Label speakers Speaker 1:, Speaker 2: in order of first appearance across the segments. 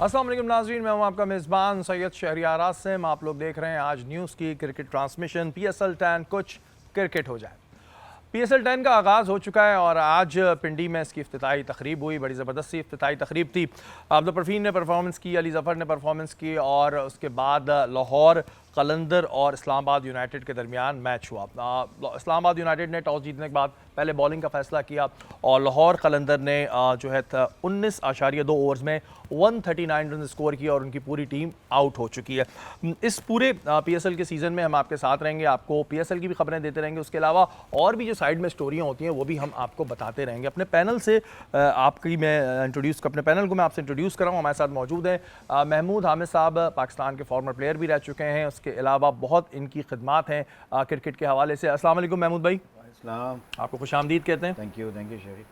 Speaker 1: अस्सलाम वालेकुम नाज़रीन, मैं हूं आपका मेज़बान सैयद शहरियार आसिम। आप लोग देख रहे हैं आज न्यूज़ की क्रिकेट ट्रांसमिशन। PSL 10 कुछ क्रिकेट हो जाए। PSL 10 का आगाज़ हो चुका है और आज पिंडी में इसकी इफ्तिताई तकरीब हुई। बड़ी ज़बरदस्त सी इफ्तिताई तकरीब थी। अब्दुल परवीन ने परफॉर्मेंस की, अली ज़फ़र ने परफॉर्मेंस की और उसके बाद लाहौर कलंदर और इस्लामाबाद यूनाइटेड के दरमियान मैच हुआ। इस्लामाबाद यूनाइटेड ने टॉस जीतने के बाद पहले बॉलिंग का फैसला किया और लाहौर कलंदर ने जो है 19.2 ओवर्स में 139 रन स्कोर किया और उनकी पूरी टीम आउट हो चुकी है। इस पूरे PSL के सीज़न में हम आपके साथ रहेंगे, आपको PSL की भी खबरें देते रहेंगे। उसके अलावा और भी जो साइड में स्टोरियाँ होती हैं वो भी हम आपको बताते रहेंगे। अपने पैनल से आपकी मैं अपने पैनल को मैं आपसे इंट्रोड्यूस कर रहा हूँ। हमारे साथ मौजूद हैं महमूद हामिद साहब, पाकिस्तान के फॉर्मर प्लेयर भी रह चुके हैं। उसके अलावा बहुत इनकी खिदमात हैं क्रिकेट के हवाले से। अस्सलाम वालेकुम महमूद भाई। आपको खुशामदीद कहते हैं।
Speaker 2: थैंक यू शहरी।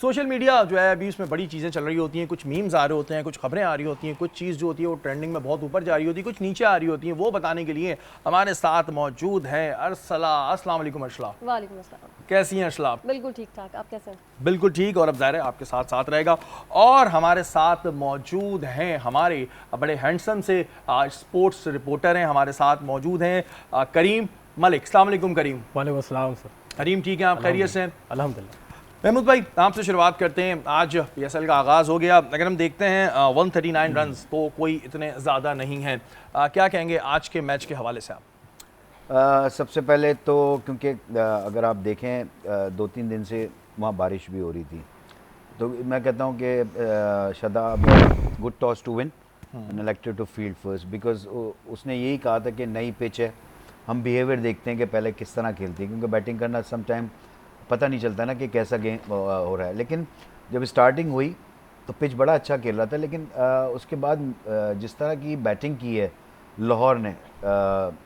Speaker 1: सोशल मीडिया जो है अभी उसमें बड़ी चीज़ें चल रही होती हैं, कुछ मीम्स आ रहे होते हैं, कुछ खबरें आ रही होती हैं, कुछ चीज़ जो होती है वो ट्रेंडिंग में बहुत ऊपर जा रही होती है, कुछ नीचे आ रही होती हैं। वो बताने के लिए हमारे साथ मौजूद हैं अरसला। अस्सलाम वालेकुम अरसला।
Speaker 3: वालेकुम अस्सलाम।
Speaker 1: कैसी हैं अरसला?
Speaker 3: बिल्कुल ठीक ठाक, आप कैसे हैं?
Speaker 1: बिल्कुल ठीक, और अब ज़ाहिर है आपके साथ साथ रहेगा। और हमारे साथ मौजूद हैं हमारे बड़े हैंडसम से स्पोर्ट्स रिपोर्टर हैं, हमारे साथ मौजूद हैं करीम मलिक। अस्सलाम वालेकुम करीम।
Speaker 4: वालेकुम अस्सलाम सर।
Speaker 1: करीम ठीक है, आप खैरियत से हैं?
Speaker 4: अल्हम्दुलिल्लाह।
Speaker 1: महमूद भाई आपसे शुरुआत करते हैं। आज PSL का आगाज़ हो गया। अगर हम देखते हैं 139 रन तो कोई इतने ज़्यादा नहीं हैं। क्या कहेंगे आज के मैच के हवाले से आप?
Speaker 2: सबसे पहले तो क्योंकि अगर आप देखें 2-3 दिन से वहाँ बारिश भी हो रही थी, तो मैं कहता हूँ कि Shadab good toss to win and elected to field first, because उसने यही कहा था कि नई पिच है, हम बिहेवियर देखते हैं कि पहले किस तरह खेलती है, क्योंकि बैटिंग करना सम टाइम पता नहीं चलता ना कि कैसा गेम हो रहा है। लेकिन जब स्टार्टिंग हुई तो पिच बड़ा अच्छा खेल रहा था, लेकिन उसके बाद जिस तरह की बैटिंग की है लाहौर ने,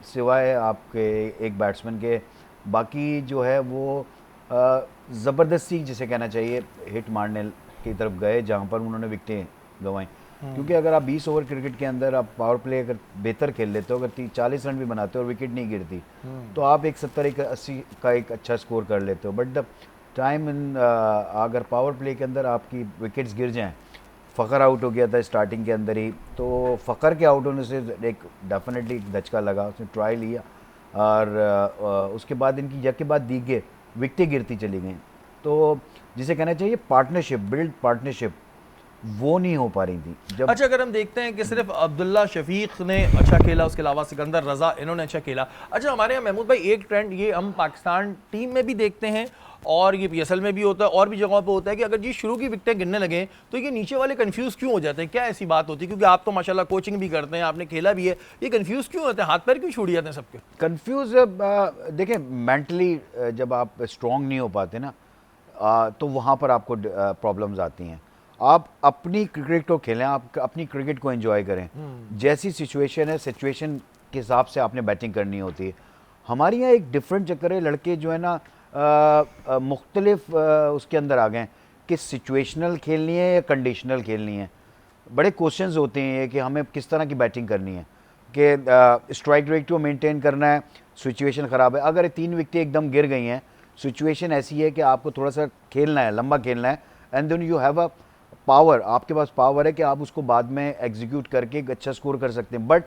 Speaker 2: सिवाय आपके एक बैट्समैन के, बाकी जो है वो ज़बरदस्ती जिसे कहना चाहिए हिट मारने की तरफ गए, जहाँ पर उन्होंने विकटें गंवाई। क्योंकि अगर आप 20 ओवर क्रिकेट के अंदर आप पावर प्ले अगर बेहतर खेल लेते हो, अगर 40 रन भी बनाते हो और विकेट नहीं गिरती, तो आप एक 70-80 का एक अच्छा स्कोर कर लेते हो। बट द टाइम इन अगर पावर प्ले के अंदर आपकी विकेट्स गिर जाएं, फ़खर आउट हो गया था स्टार्टिंग के अंदर ही, तो फ़खर के आउट होने से एक डेफिनेटली धचका लगा, उसने ट्राई लिया और उसके बाद इनकी यके बाद दीगे विकटें गिरती चली गई। तो जिसे कहना चाहिए पार्टनरशिप, बिल्ड पार्टनरशिप, वो नहीं हो पा रही थी। जब
Speaker 1: अच्छा, अगर हम देखते हैं कि सिर्फ अब्दुल्ला शफीक ने अच्छा खेला, उसके अलावा सिकंदर रजा इन्होंने अच्छा खेला। अच्छा, हमारे यहाँ महमूद भाई एक ट्रेंड ये हम पाकिस्तान टीम में भी देखते हैं और ये PSL में भी होता है और भी जगहों पे होता है कि अगर ये शुरू की विकटें गिरने लगे तो ये नीचे वाले कंफ्यूज क्यों हो जाते हैं? क्या ऐसी बात होती है? क्योंकि आप तो माशाल्लाह कोचिंग भी करते हैं, आपने खेला भी है, ये कंफ्यूज क्यों होते हैं? हाथ पैर क्यों छूट जाते हैं सबके?
Speaker 2: कंफ्यूज देखें, मेंटली जब आप स्ट्रांग नहीं हो पाते ना, तो वहाँ पर आपको प्रॉब्लम्स आती हैं। आप अपनी क्रिकेट को खेलें, आप अपनी क्रिकेट को एंजॉय करें। जैसी सिचुएशन है, सिचुएशन के हिसाब से आपने बैटिंग करनी होती है। हमारे यहाँ एक डिफरेंट चक्कर है, लड़के जो है ना मुख्तलिफ उसके अंदर आ गए कि सिचुएशनल खेलनी है या कंडीशनल खेलनी है। बड़े क्वेश्चंस होते हैं कि हमें किस तरह की बैटिंग करनी है, कि स्ट्राइक रेट को मेंटेन करना है, सिचुएशन ख़राब है। अगर 3 विकेटें एकदम गिर गई हैं, सिचुएशन ऐसी है कि आपको थोड़ा सा खेलना है, लंबा खेलना है, and then you have a power, आपके पास पावर है कि आप उसको बाद में एग्जीक्यूट करके एक अच्छा स्कोर कर सकते हैं। बट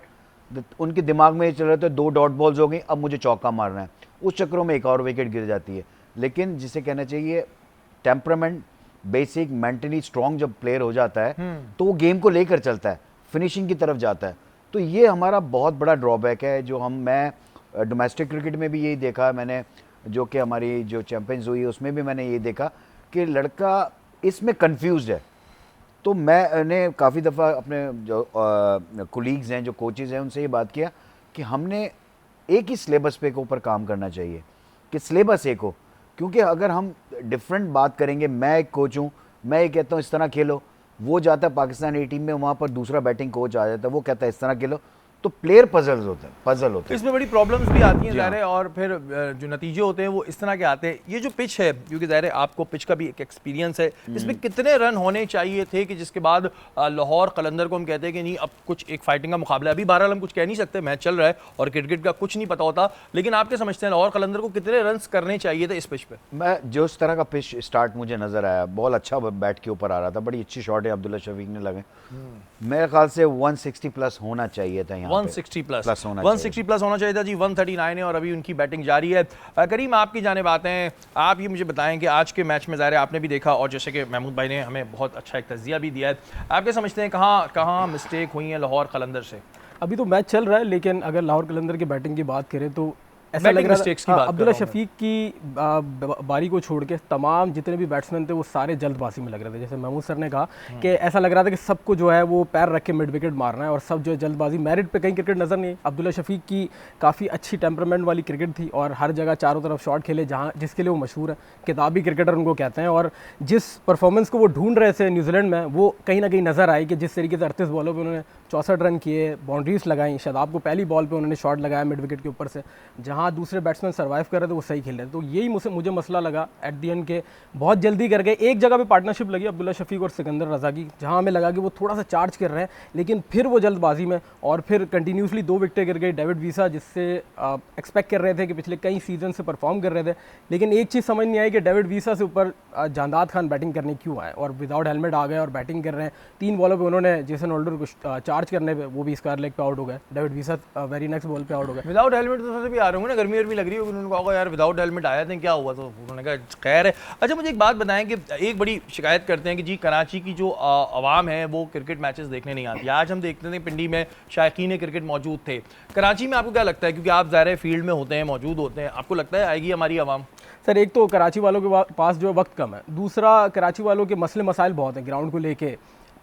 Speaker 2: उनके दिमाग में ये चल रहा था 2 डॉट बॉल्स हो गई, अब मुझे चौका मारना है, उस चक्करों में एक और विकेट गिर जाती है। लेकिन जिसे कहना चाहिए टेम्परामेंट, बेसिक मेंटली स्ट्रॉन्ग जब प्लेयर हो जाता है तो वो गेम को लेकर चलता है, फिनिशिंग की तरफ जाता है। तो ये हमारा बहुत बड़ा ड्रॉबैक है जो मैं डोमेस्टिक क्रिकेट में भी यही देखा मैंने, जो कि हमारी जो चैंपियंस हुई उसमें भी मैंने ये देखा कि लड़का इसमें कन्फ्यूज़ है। तो मैंने काफ़ी दफ़ा अपने जो कोलीग्स हैं, जो कोचेज़ हैं, उनसे ये बात किया कि हमने एक ही सिलेबस पे के ऊपर काम करना चाहिए, कि सिलेबस एक हो। क्योंकि अगर हम डिफरेंट बात करेंगे, मैं एक कोच हूँ, मैं ये कहता हूँ इस तरह खेलो, वो जाता है पाकिस्तान A टीम में, वहाँ पर दूसरा बैटिंग कोच आ जाता है, वो कहता है इस तरह खेलो, तो प्लेयर पजल होते हैं।
Speaker 1: इसमें बड़ी प्रॉब्लम्स भी आती हैं
Speaker 2: जी हाँ।
Speaker 1: ज़ाहिर है, और फिर जो नतीजे होते हैं वो इस तरह के आते हैं। ये जो पिच है, क्योंकि ज़ाहिर है आपको पिच का भी एक एक्सपीरियंस है, इसमें कितने रन होने चाहिए थे कि जिसके बाद लाहौर कलंदर को हम कहते हैं कि नहीं अब कुछ एक फाइटिंग का मुकाबला है। अभी 12 हम कुछ कह नहीं सकते, मैच चल रहा है और क्रिकेट का कुछ नहीं पता होता, लेकिन आप क्या समझते हैं लाहौर कलंदर को कितने रन करने चाहिए थे इस पिच पे?
Speaker 2: मैं जो इस तरह का पिच स्टार्ट मुझे नजर आया, बॉल अच्छा बैट के ऊपर आ रहा था, बड़ी अच्छी शॉट है अब्दुल्ला शफीक ने लगे। मेरे ख्याल से 160 प्लस होना चाहिए था यहाँ पे।
Speaker 1: 160 प्लस
Speaker 2: होना
Speaker 1: 160 प्लस होना चाहिए था जी। 139 है और अभी उनकी बैटिंग जारी है। करीम, आपकी जानिब आते हैं, आप ये मुझे बताएं कि आज के मैच में ज़ाहिर है आपने भी देखा और जैसे कि महमूद भाई ने हमें बहुत अच्छा एक तज़किया भी दिया है, आप क्या समझते हैं कहाँ कहाँ मिस्टेक हुई है लाहौर कलंदर से?
Speaker 3: अभी तो मैच चल रहा है, लेकिन अगर लाहौर कलंदर की बैटिंग की बात करें तो ऐसा
Speaker 1: Batting
Speaker 3: लग रहा
Speaker 1: mistakes की
Speaker 3: था
Speaker 1: बात कर
Speaker 3: अब्दुल्ला
Speaker 1: रहा हूं मैं।
Speaker 3: शफीक की बारी को छोड़ के तमाम जितने भी बैट्समैन थे वो सारे जल्दबाजी में लग रहे थे। जैसे महमूद सर ने कहा कि ऐसा लग रहा था कि सबको जो है वो पैर रख के मिड विकेट मारना है और सब जो है जल्दबाजी, मेरिट पे कहीं क्रिकेट नज़र नहीं। अब्दुल्ला शफीक की काफ़ी अच्छी टेम्परामेंट वाली क्रिकेट थी और हर जगह चारों तरफ शॉट खेले, जहाँ जिसके लिए वो मशहूर है, किताबी क्रिकेटर उनको कहते हैं। और जिस परफॉर्मेंस को वो ढूंढ रहे थे न्यूजीलैंड में, वो कहीं ना कहीं नज़र आई कि जिस तरीके से 38 बॉलों पर उन्होंने 64 रन किए, बाउंड्रीज लगाई, शादाब को पहली बॉल पे उन्होंने शॉट लगाया मिड विकेट के ऊपर से, जहां दूसरे बैट्समैन सर्वाइव कर रहे थे वो सही खेल रहे थे। तो यही मुझे मसला लगा एट दी एंड के, बहुत जल्दी करके एक जगह पे पार्टनरशिप लगी अब्दुल्ला शफीक और सिकंदर रजा की, जहां हमें लगा कि वो थोड़ा सा चार्ज कर रहे हैं, लेकिन फिर वो जल्दबाजी में और फिर कंटिन्यूसली 2 विकेटें गिर गई। डेविड वीसा, जिससे एक्सपेक्ट कर रहे थे कि पिछले कई सीजन से परफॉर्म कर रहे थे, लेकिन एक चीज़ समझ नहीं आई कि डेविड वीसा से ऊपर जानदाद खान बैटिंग करने क्यों आए और विदाउट हेलमेट आ गए और बैटिंग कर रहे हैं। 3 बॉलों पे उन्होंने जेसन होल्डर को चार्ज करने पे, वो भी स्क्वायर लेग पे आउट हो गए। David visa very next ball पे आउट हो गए।
Speaker 1: विदाउट हेलमेट तो सबसे भी आ रहे होंगे ना, गर्मी वर्मी लग रही होगी, उन्होंने कहा यार विदाउट हेलमेट आए थे क्या हुआ, तो उन्होंने कहा खैर है। अच्छा, मुझे एक बात बताएं कि एक बड़ी शिकायत करते हैं कि जी कराची की जो आवाम है वो क्रिकेट मैचेस देखने नहीं आती। आज हम देखते थे पिंडी में शायकीन क्रिकेट मौजूद थे, कराची में आपको क्या लगता है, क्योंकि आप ज़ाहिर फील्ड में होते हैं, मौजूद होते हैं, आपको लगता है आएगी हमारी आवाम?
Speaker 3: सर, एक तो कराची वालों के पास जो वक्त कम है, दूसरा कराची वालों के मसले मसाइल बहुत हैं, ग्राउंड को लेके,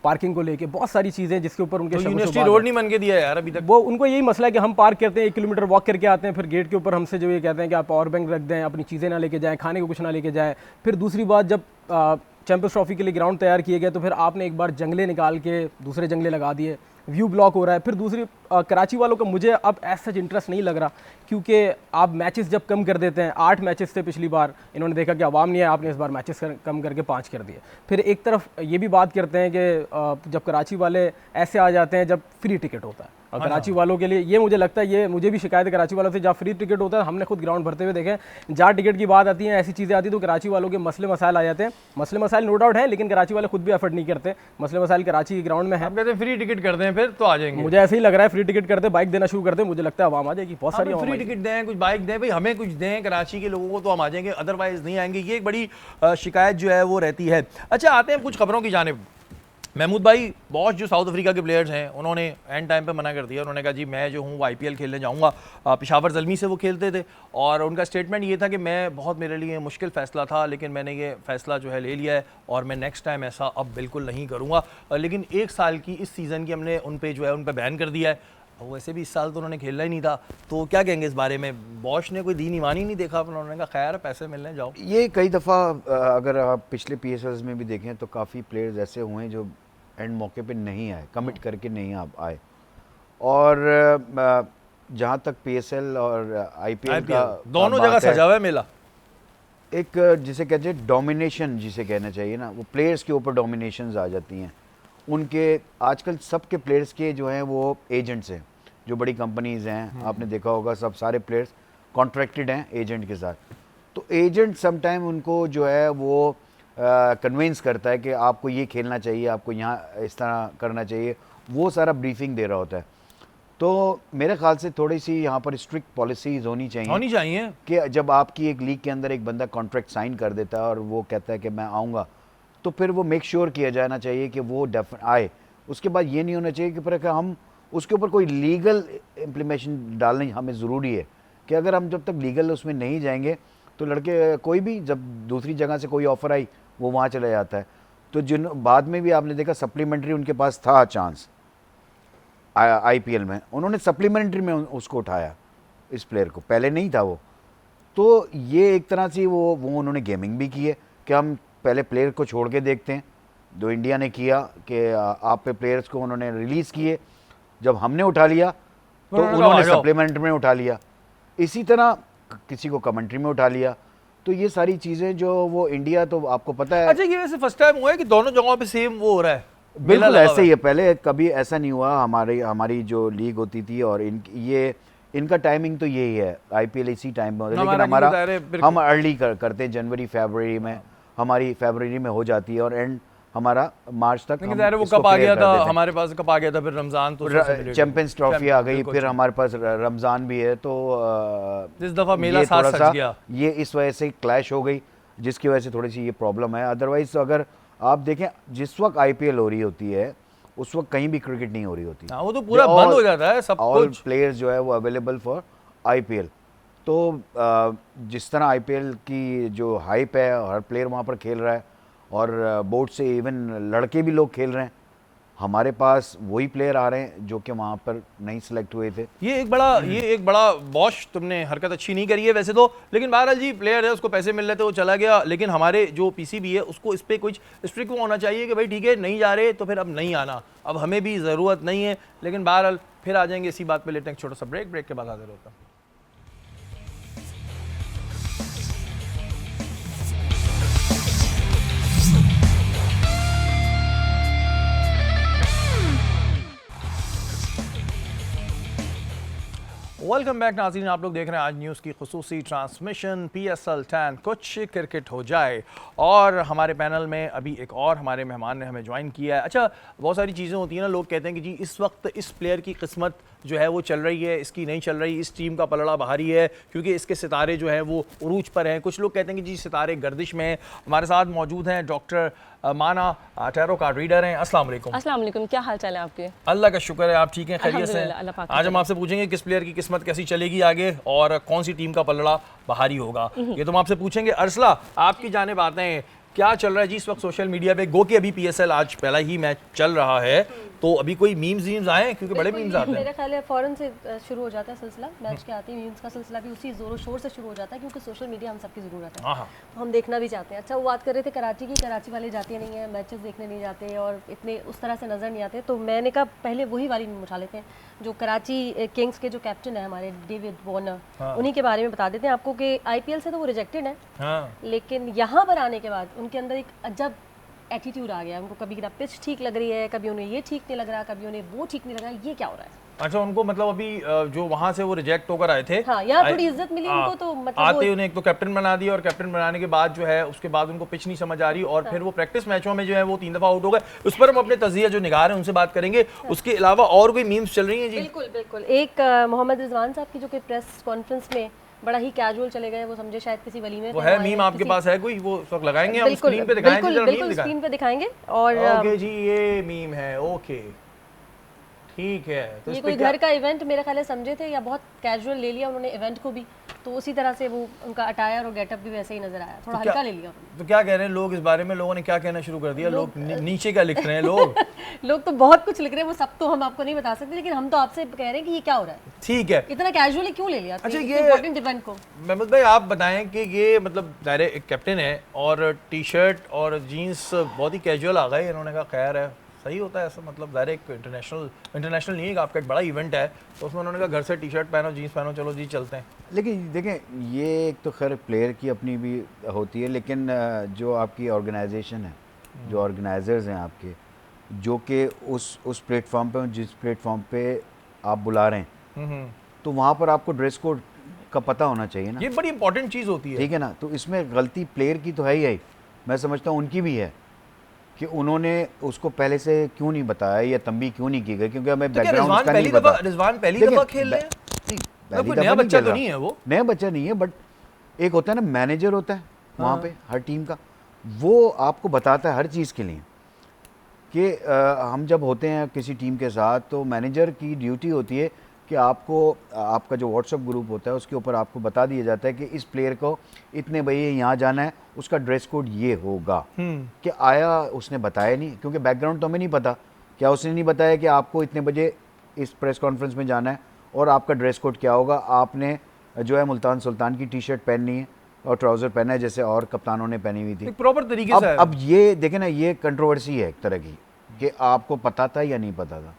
Speaker 3: पार्किंग को लेके, बहुत सारी चीज़ें जिसके ऊपर उनके
Speaker 1: तो यूनिवर्सिटी रोड नहीं बन के दिया यार अभी तक।
Speaker 3: वो उनको यही मसला है कि हम पार्क करते हैं, 1 किलोमीटर वॉक करके आते हैं, फिर गेट के ऊपर हमसे जो ये कहते हैं कि आप पावर बैंक रख दें, अपनी चीज़ें ना लेके जाएं, खाने को कुछ ना लेके जाएं। फिर दूसरी बात, जब चैंपियंस ट्रॉफी के लिए ग्राउंड तैयार किए गए तो फिर आपने एक बार जंगले निकाल के दूसरे जंगले लगा दिए, व्यू ब्लॉक हो रहा है। फिर दूसरी कराची वालों का मुझे अब ऐसा इंटरेस्ट नहीं लग रहा, क्योंकि आप मैचेस जब कम कर देते हैं, 8 मैचेस थे पिछली बार, इन्होंने देखा कि आवाम नहीं है, आपने इस बार मैचेस कम करके 5 कर दिए। फिर एक तरफ ये भी बात करते हैं कि जब कराची वाले ऐसे आ जाते हैं जब फ्री टिकट होता है, और कराची वालों के लिए ये मुझे लगता है, ये मुझे भी शिकायत है कराची वालों से, जहाँ फ्री टिकट होता है, हमने खुद ग्राउंड भरते हुए देखे, जहाँ टिकट की बात आती है, ऐसी चीज़ें आती है तो कराची वालों के मसले मसाइल आ जाते हैं। मसले मसाइल नो डाउट है, लेकिन कराची वाले खुद भी एफर्ट नहीं करते, मसले मसाइल कराची के ग्राउंड में है।
Speaker 1: आप कहते हैं फ्री टिकट कर दें फिर तो आ जाएंगे।
Speaker 3: मुझे ऐसे ही लग रहा है, फ्री टिकट करते, बाइक देना शुरू करते, मुझे लगता है आवाम आ जाएगी, बहुत सारी
Speaker 1: फ्री टिकट दें, कुछ बाइक दें, भाई हमें कुछ दें कराची के लोगों को तो हम आ जाएंगे, अदरवाइज नहीं आएंगे। ये एक बड़ी शिकायत जो है वो रहती है। अच्छा, आते हैं कुछ खबरों की जानिब। महमूद भाई, बहुत जो साउथ अफ्रीका के प्लेयर्स हैं उन्होंने एंड टाइम पे मना कर दिया, उन्होंने कहा जी मैं जो हूँ IPL खेलने जाऊँगा। पेशावर ज़ल्मी से वो खेलते थे और उनका स्टेटमेंट ये था कि मैं बहुत, मेरे लिए मुश्किल फ़ैसला था, लेकिन मैंने ये फ़ैसला जो है ले लिया है और मैं नेक्स्ट टाइम ऐसा अब बिल्कुल नहीं करूँगा। लेकिन 1 साल की इस सीज़न की हमने उन पर जो है उन पर बैन कर दिया है। वैसे भी इस साल तो उन्होंने खेलना ही नहीं था, तो क्या कहेंगे इस बारे में? बॉश ने कोई दीन ईमान ही नहीं देखा, उन्होंने कहा खैर पैसे मिलने जाओ।
Speaker 2: ये कई दफ़ा अगर आप पिछले PSLs में भी देखें तो काफ़ी प्लेयर्स ऐसे हुए हैं जो एंड मौके पे नहीं आए, कमिट करके नहीं आए। और जहाँ तक PSL और IPL का
Speaker 1: दोनों जगह सजा हुआ है मेला।
Speaker 2: एक जिसे कहते हैं डोमिनेशन, जिसे कहना चाहिए ना, वो प्लेयर्स के ऊपर डोमिनेशंस आ जाती हैं उनके। आजकल सबके प्लेयर्स के जो हैं वो एजेंट्स हैं, जो बड़ी कंपनीज़ हैं, आपने देखा होगा सब सारे प्लेयर्स कॉन्ट्रैक्टेड हैं एजेंट के साथ। तो एजेंट समटाइम उनको जो है वो कन्विंस करता है कि आपको ये खेलना चाहिए, आपको यहाँ इस तरह करना चाहिए, वो सारा ब्रीफिंग दे रहा होता है। तो मेरे ख्याल से थोड़ी सी यहाँ पर स्ट्रिक्ट पॉलिसीज़ होनी चाहिए कि जब आपकी एक लीग के अंदर एक बंदा कॉन्ट्रैक्ट साइन कर देता है और वो कहता है कि मैं आऊँगा, तो फिर वो मेक श्योर किया जाना चाहिए कि वो आए। उसके बाद ये नहीं होना चाहिए कि फिर हम उसके ऊपर कोई लीगल इम्प्लीमेशन डालनी हमें ज़रूरी है, कि अगर हम जब तक लीगल उसमें नहीं जाएंगे तो लड़के कोई भी जब दूसरी जगह से कोई ऑफ़र आई वो वहाँ चला जाता है। तो जिन बाद में भी आपने देखा सप्लीमेंट्री उनके पास था चांस IPL में, उन्होंने सप्लीमेंट्री में उसको उठाया, इस प्लेयर को, पहले नहीं था वो। तो ये एक तरह से वो उन्होंने गेमिंग भी की है कि हम पहले प्लेयर को छोड़ के देखते हैं, जो इंडिया ने किया कि आप पे प्लेयर्स को उन्होंने रिलीज़ किए, जब हमने उठा लिया तो
Speaker 1: उन्होंने कहा,
Speaker 2: उन्होंने
Speaker 1: "आ जाओ।"
Speaker 2: सप्लीमेंट में उठा लिया, इसी तरह किसी को कमेंट्री में उठा लिया। तो ये सारी चीज़ें जो वो इंडिया, तो आपको पता है
Speaker 1: अच्छा, ये वैसे फर्स्ट टाइम हुआ है कि दोनों जगहों पे सेम वो हो रहा है, मेला
Speaker 2: बिल्कुल
Speaker 1: लगा
Speaker 2: ऐसे
Speaker 1: हुआ
Speaker 2: ही
Speaker 1: है?
Speaker 2: है। पहले कभी ऐसा नहीं हुआ। हमारी जो लीग होती थी और इनका टाइमिंग तो यही है, आईपीएल इसी टाइम में होता है, लेकिन
Speaker 1: हमारा क्योंकि दायरे बिल्कुल-
Speaker 2: हम अर्ली करते जनवरी फरवरी में, हमारी फरवरी में हो जाती है और एंड हमारा मार्च तक
Speaker 1: लेकिन
Speaker 2: हम
Speaker 1: ज़ाहिर है वो
Speaker 2: इसको
Speaker 1: कब आ
Speaker 2: clear
Speaker 1: गया
Speaker 2: कर
Speaker 1: था,
Speaker 2: देते हैं।
Speaker 1: हमारे पास कब आ गया था फिर रमज़ान, तो
Speaker 2: चैंपियंस ट्रॉफी आ गई,
Speaker 1: बिल्कुल,
Speaker 2: फिर हमारे पास रमज़ान भी है, तो
Speaker 1: इस दफ़ा मेला
Speaker 2: ये
Speaker 1: साथ
Speaker 2: थोड़ा
Speaker 1: सज
Speaker 2: सा
Speaker 1: गया।
Speaker 2: ये इस वजह से क्लैश हो गई, जिसकी वजह से थोड़ी सी ये प्रॉब्लम है। अदरवाइज अगर आप देखें, जिस वक्त आईपीएल हो रही होती है उस वक्त कहीं भी क्रिकेट नहीं हो रही होती।
Speaker 1: हाँ, वो तो पूरा बंद हो जाता है सब
Speaker 2: ऑल
Speaker 1: कुछ।
Speaker 2: प्लेयर्स जो है वो अवेलेबल फॉर आईपीएल। तो जिस तरह आईपीएल की जो हाइप है, हर प्लेयर वहाँ पर खेल रहा है और बोर्ड से इवन लड़के भी लोग खेल रहे हैं। हमारे पास वही प्लेयर आ रहे हैं जो कि वहाँ पर नहीं सिलेक्ट हुए थे।
Speaker 1: ये एक बड़ा बॉश तुमने हरकत अच्छी नहीं करी है वैसे तो, लेकिन बहरहाल जी प्लेयर है, उसको पैसे मिल रहे थे, वो चला गया। लेकिन हमारे जो पीसीबी है उसको इस पर कुछ स्ट्रिक्ट होना चाहिए कि भाई ठीक है, नहीं जा रहे तो फिर अब नहीं आना, अब हमें भी ज़रूरत नहीं है। लेकिन बहरहाल फिर आ जाएंगे इसी बात पे, लेते हैं एक छोटा सा ब्रेक के बाद हाजिर होता हूं। वेलकम बैक नाज़रीन, आप लोग देख रहे हैं आज न्यूज़ की खुसूसी ट्रांसमिशन PSL 10 कुछ क्रिकेट हो जाए। और हमारे पैनल में अभी एक और हमारे मेहमान ने हमें ज्वाइन किया है। अच्छा, बहुत सारी चीज़ें होती हैं ना, लोग कहते हैं कि जी इस वक्त इस प्लेयर की किस्मत जो है वो चल रही है, इसकी नहीं चल रही, इस टीम का पलड़ा भारी है क्योंकि इसके सितारे जो हैं वो उरूज पर हैं। कुछ लोग कहते हैं कि जी सितारे गर्दिश में हैं। हमारे साथ मौजूद हैं डॉक्टर माना, टैरो कार्ड रीडर हैं। अस्सलाम वालेकुम।
Speaker 4: अस्सलाम वालेकुम, क्या हाल चाल है आपके?
Speaker 1: अल्लाह का शुक्र है, आप ठीक हैं, खैरियत से
Speaker 4: अल्हम्दुलिल्लाह, अल्लाह
Speaker 1: हैं?
Speaker 4: पाक का
Speaker 1: आज हम आपसे पूछेंगे किस प्लेयर की किस्मत कैसी चलेगी आगे और कौन सी टीम का पलड़ा भारी होगा, ये तो हम आपसे पूछेंगे। अरसला, आपकी जानिब आते हैं, क्या चल रहा है जी इस वक्त सोशल मीडिया पे? गो कि अभी PSL आज पहला ही मैच चल रहा है, तो अभी कोई मीम्स आए हैं? क्योंकि बड़े मीम्स आते हैं।
Speaker 5: मेरा ख्याल है फ़ौरन से शुरू हो जाता है सिलसिला, मैच के आते ही मीम्स का सिलसिला भी उसी ज़ोरों शोर से शुरू हो जाता है क्योंकि सोशल मीडिया हम सबकी ज़रूरत है,
Speaker 1: हाँ।
Speaker 5: तो हम देखना भी चाहते हैं। अच्छा, वो बात कर रहे थे कराची की, कराची वाले जाते नहीं हैं, मैचेस देखने नहीं जाते और इतने उस तरह से नज़र नहीं आते। तो मैंने कहा पहले वही वाली मीम उठा लेते हैं जो कराची किंग्स के जो कैप्टन है हमारे डेविड वार्नर, उन्हीं के बारे में बता देते हैं आपको कि IPL से तो वो रिजेक्टेड है,
Speaker 1: हाँ।
Speaker 5: लेकिन यहाँ पर आने के बाद उनके अंदर एक अजब एटीट्यूड आ गया। उनको कभी पिच ठीक लग रही है, कभी उन्हें ये ठीक नहीं लग रहा, कभी उन्हें वो ठीक नहीं लग रहा। ये क्या हो रहा है?
Speaker 1: अच्छा, उनको मतलब अभी जो वहां से वो रिजेक्ट होकर आए थे,
Speaker 5: हाँ, यहाँ थोड़ी इज्जत मिली उनको, तो मतलब
Speaker 1: आते उन्हें एक तो कैप्टन बना दिया और कैप्टन बनाने के बाद जो है उसके बाद उनको पिच नहीं समझ आ रही और फिर वो प्रैक्टिस मैचों में जो है वो 3 दफा आउट हो गए। उस पर हम अपने तजिया जो निगार हैं उनसे बात करेंगे। उसके अलावा और कोई मीम्स चल रही हैं जी?
Speaker 5: बिल्कुल बिल्कुल। एक मोहम्मद रिजवान साहब की जो कि प्रेस कॉन्फ्रेंस में बड़ा ही कैजुअल चले गए, वो समझे शायद किसी वली में
Speaker 1: वो है मीम आपके पास है कोई? वो इस वक्त लगाएंगे हम
Speaker 5: बिल्कुल
Speaker 1: स्क्रीन पे दिखाएंगे,
Speaker 5: बिल्कुल
Speaker 1: जरा
Speaker 5: बिल्कुल
Speaker 1: मीम
Speaker 5: स्क्रीन
Speaker 1: दिखाएं।
Speaker 5: पे दिखाएंगे। और
Speaker 1: ओके जी, ये मीम है, ओके ठीक है। तो
Speaker 5: ये
Speaker 1: इस पे
Speaker 5: कोई
Speaker 1: क्या-
Speaker 5: घर का इवेंट मेरे ख्याल है समझे थे या बहुत कैजुअल ले लिया उन्होंने इवेंट को भी, तो उसी तरह से वो उनका अटायर और गेटअप भी वैसे ही नजर आया, थोड़ा
Speaker 1: क्या-
Speaker 5: हल्का ले लिया उन्होंने।
Speaker 1: तो क्या कह रहे हैं लोग इस बारे में? लोगों ने क्या कहना शुरू कर दिया? लोग नीचे क्या लिख रहे हैं लोग?
Speaker 5: लोग तो बहुत कुछ लिख रहे हैं, वो सब तो हम आपको नहीं बता सकते, लेकिन हम तो आपसे कह रहे हैं कि ये क्या हो रहा है,
Speaker 1: ठीक है।
Speaker 5: इतना कैजुअली क्यों ले लिया?
Speaker 1: अच्छा, ये
Speaker 5: इम्पोर्टेंट इवेंट को।
Speaker 1: महमूद भाई आप बताएं कि ये मतलब दायरे एक कैप्टन है और टी-शर्ट और जीन्स बहुत ही कैजुअल आ गए, इन्होंने कहा खैर है, सही होता है ऐसा, मतलब दायरे एक इंटरनेशनल नहीं है, आपका एक बड़ा इवेंट है, तो उसमें उन्होंने कहा घर से टी-शर्ट पहनो, जीन्स पहनो, चलो जी चलते हैं।
Speaker 2: लेकिन देखें, ये एक तो खैर प्लेयर की अपनी भी होती है, लेकिन जो आपकी ऑर्गेनाइजेशन है, जो ऑर्गेनाइजर्स हैं आपके, जो कि उस प्लेटफॉर्म पे, जिस प्लेटफॉर्म पे आप बुला रहे हैं, तो वहाँ पर आपको ड्रेस कोड का पता होना चाहिए ना।
Speaker 1: ये बड़ी इंपॉर्टेंट चीज़ होती है,
Speaker 2: ठीक है ना। तो इसमें गलती प्लेयर की तो है ही है, मैं समझता हूँ उनकी भी है कि उन्होंने उसको पहले से क्यों नहीं बताया या तंबी क्यों नहीं की गई, क्योंकि हमें
Speaker 1: तो क्या
Speaker 2: बैकग्राउंड
Speaker 1: रिजवान
Speaker 2: उसका
Speaker 1: पहली
Speaker 2: नहीं
Speaker 1: दफा
Speaker 2: पता।
Speaker 1: रिजवान पहली
Speaker 2: देखिए,
Speaker 1: दफा खेल रहे हैं?
Speaker 2: नहीं,
Speaker 1: कोई
Speaker 2: पहली
Speaker 1: नया
Speaker 2: दफा
Speaker 1: बच्चा
Speaker 2: खेल
Speaker 1: तो
Speaker 2: रहा।
Speaker 1: नहीं है वो?
Speaker 2: नया बच्चा नहीं है, बट एक होता है ना मैनेजर होता है वहाँ पे हर टीम का, वो आपको बताता है हर चीज़ के लिए कि हम जब होते हैं किसी टीम के साथ, तो मैनेजर की ड्यूटी होती है कि आपको, आपका जो व्हाट्सएप ग्रुप होता है उसके ऊपर आपको बता दिया जाता है कि इस प्लेयर को इतने बजे यहाँ जाना है, उसका ड्रेस कोड ये होगा। कि आया उसने बताया नहीं, क्योंकि बैकग्राउंड तो हमें नहीं पता, क्या उसने नहीं बताया कि आपको इतने बजे इस प्रेस कॉन्फ्रेंस में जाना है और आपका ड्रेस कोड क्या होगा। आपने जो है मुल्तान सुल्तान की टी-शर्ट पहननी है और ट्राउज़र पहना है, जैसे और कप्तानों ने पहनी हुई थी।
Speaker 1: एक प्रॉपर तरीके से
Speaker 2: अब ये देखें ना, ये कंट्रोवर्सी है एक तरह की कि आपको पता था या नहीं पता था।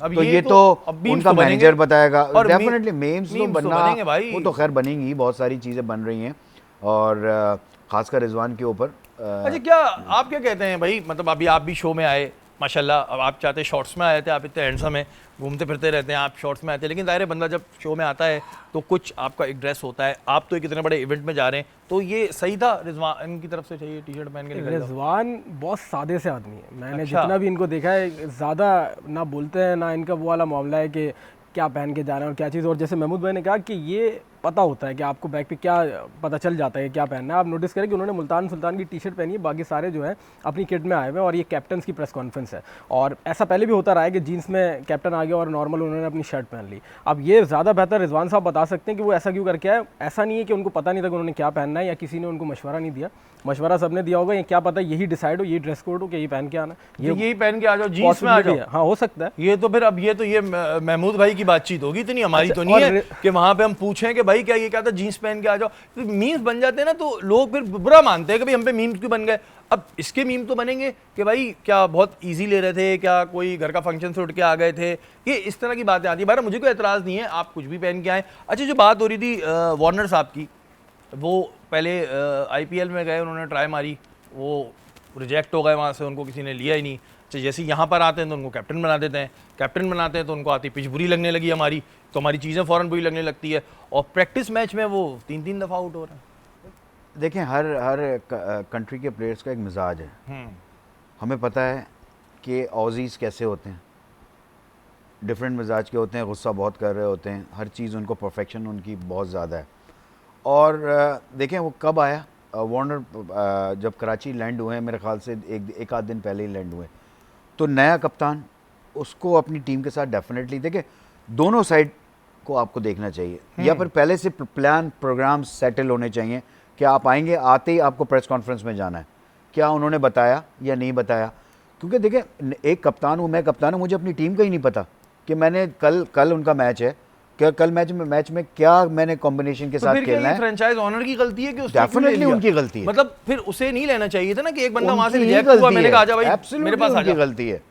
Speaker 1: अब
Speaker 2: तो ये
Speaker 1: तो
Speaker 2: तो
Speaker 1: अब memes
Speaker 2: उनका
Speaker 1: तो बनेंगे।
Speaker 2: मैनेजर बताएगा।
Speaker 1: और
Speaker 2: डेफिनेटली मेम्स तो
Speaker 1: memes तो
Speaker 2: बनना,
Speaker 1: बनेंगे भाई।
Speaker 2: वो तो खैर बनेंगी, बहुत सारी चीज़ें बन रही हैं, और खासकर रिजवान के ऊपर।
Speaker 1: अच्छा, क्या आप क्या कहते हैं भाई, मतलब अभी आप भी शो में आए माशाल्लाह, अब आप चाहते शॉर्ट्स में आए थे, आप इतने हैंडसम हैं, घूमते फिरते रहते हैं, आप शॉर्ट्स में आते हैं, लेकिन ज़ाहिर है बंदा जब शो में आता है तो कुछ आपका एक ड्रेस होता है, आप तो एक इतने बड़े इवेंट में जा रहे हैं, तो ये सही था रिजवान की तरफ से चाहिए टी शर्ट पहन के निकल जाओ?
Speaker 3: रिजवान बहुत सादे से आदमी है, मैंने
Speaker 1: अच्छा।
Speaker 3: जितना भी इनको देखा है, ज़्यादा ना बोलते हैं, ना इनका वो वाला मामला है कि क्या पहन के जाना है और क्या चीज़। और जैसे महमूद भाई ने कहा कि ये पता होता है कि आपको बैग पे क्या पता चल जाता है क्या पहनना है। आप नोटिस करें कि उन्होंने मुल्तान सुल्तान की टी शर्ट पहनी है, बाकी सारे जो है अपनी किट में आए हुए हैं, और ये कैप्टन्स की प्रेस कॉन्फ्रेंस है। और ऐसा पहले भी होता रहा है कि जीन्स में कैप्टन आ गया और नॉर्मल उन्होंने अपनी शर्ट पहन ली। अब ये ज़्यादा बेहतर रिजवान साहब बता सकते हैं कि वो ऐसा क्यों करके आए। ऐसा नहीं है कि उनको पता नहीं था कि उन्होंने क्या पहनना है, या किसी ने उनको मशवरा नहीं दिया, मशवरा सबने दिया होगा, ये क्या पता यही डिसाइड हो, यही ड्रेस कोड हो कि यही पहन के आना,
Speaker 1: ये यही पहन के आ जाओ, जीन्स में आ
Speaker 3: possibility
Speaker 1: जाओ।
Speaker 3: है। हाँ, हो सकता है।
Speaker 1: ये तो फिर अब ये महमूद भाई की बातचीत होगी, इतनी हमारी
Speaker 3: अच्छा,
Speaker 1: तो नहीं
Speaker 3: और
Speaker 1: है कि वहां पे हम पूछें कि भाई क्या ये क्या था, जीन्स पहन के आ जाओ। तो मीम्स बन जाते हैं ना, तो लोग फिर बुरा मानते हैं कि भाई हम पे मीम्स क्यों बन गए। अब इसके मीम तो बनेंगे कि भाई क्या बहुत इजी ले रहे थे, क्या कोई घर का फंक्शन से उठ के आ गए थे, ये इस तरह की बातें आती है। बारह मुझे कोई एतराज़ नहीं है, आप कुछ भी पहन के आए। अच्छा, जो बात हो रही थी वार्नर साहब की, वो पहले IPL में गए, उन्होंने ट्राई मारी, वो रिजेक्ट हो गए वहाँ से, उनको किसी ने लिया ही नहीं। अच्छा, जैसे यहाँ पर आते हैं तो उनको कैप्टन बना देते हैं, कैप्टन बनाते हैं तो उनको आती पिच बुरी लगने लगी हमारी, तो हमारी चीज़ें फ़ौरन बुरी लगने लगती है, और प्रैक्टिस मैच में वो 3-3 दफ़ा आउट हो रहे हैं।
Speaker 2: देखें, हर कंट्री के प्लेयर्स का एक मिजाज है। हमें पता है कि ऑजीज़ कैसे होते हैं, डिफरेंट मिजाज के होते हैं, गुस्सा बहुत कर रहे होते हैं, हर चीज़ उनको परफेक्शन उनकी बहुत ज़्यादा है। और देखें वो कब आया, वार्नर जब कराची लैंड हुए हैं, मेरे ख्याल से एक आध दिन पहले ही लैंड हुए, तो नया कप्तान उसको अपनी टीम के साथ डेफिनेटली, देखें दोनों साइड को आपको देखना चाहिए, या फिर पहले से प्लान प्रोग्राम सेटल होने चाहिए कि आप आएंगे, आते ही आपको प्रेस कॉन्फ्रेंस में जाना है, क्या उन्होंने बताया या नहीं बताया। क्योंकि देखें, एक कप्तान हूँ, मैं कप्तान हूँ, मुझे अपनी टीम का ही नहीं पता कि मैंने कल उनका मैच है, क्या कल मैच में क्या मैंने कॉम्बिनेशन के साथ खेलना है।
Speaker 1: फ्रेंचाइज ओनर की गलती है कि उसने
Speaker 2: डेफिनेटली उनकी गलती है,
Speaker 1: मतलब फिर उसे नहीं लेना चाहिए था ना कि एक बंदा वहां से
Speaker 2: उनकी ही
Speaker 1: रिजेक्ट हुआ,
Speaker 2: गलती
Speaker 1: मैंने
Speaker 2: है,
Speaker 1: कहा आजा भाई मेरे पास आ
Speaker 2: उनकी
Speaker 1: जा।
Speaker 2: गलती है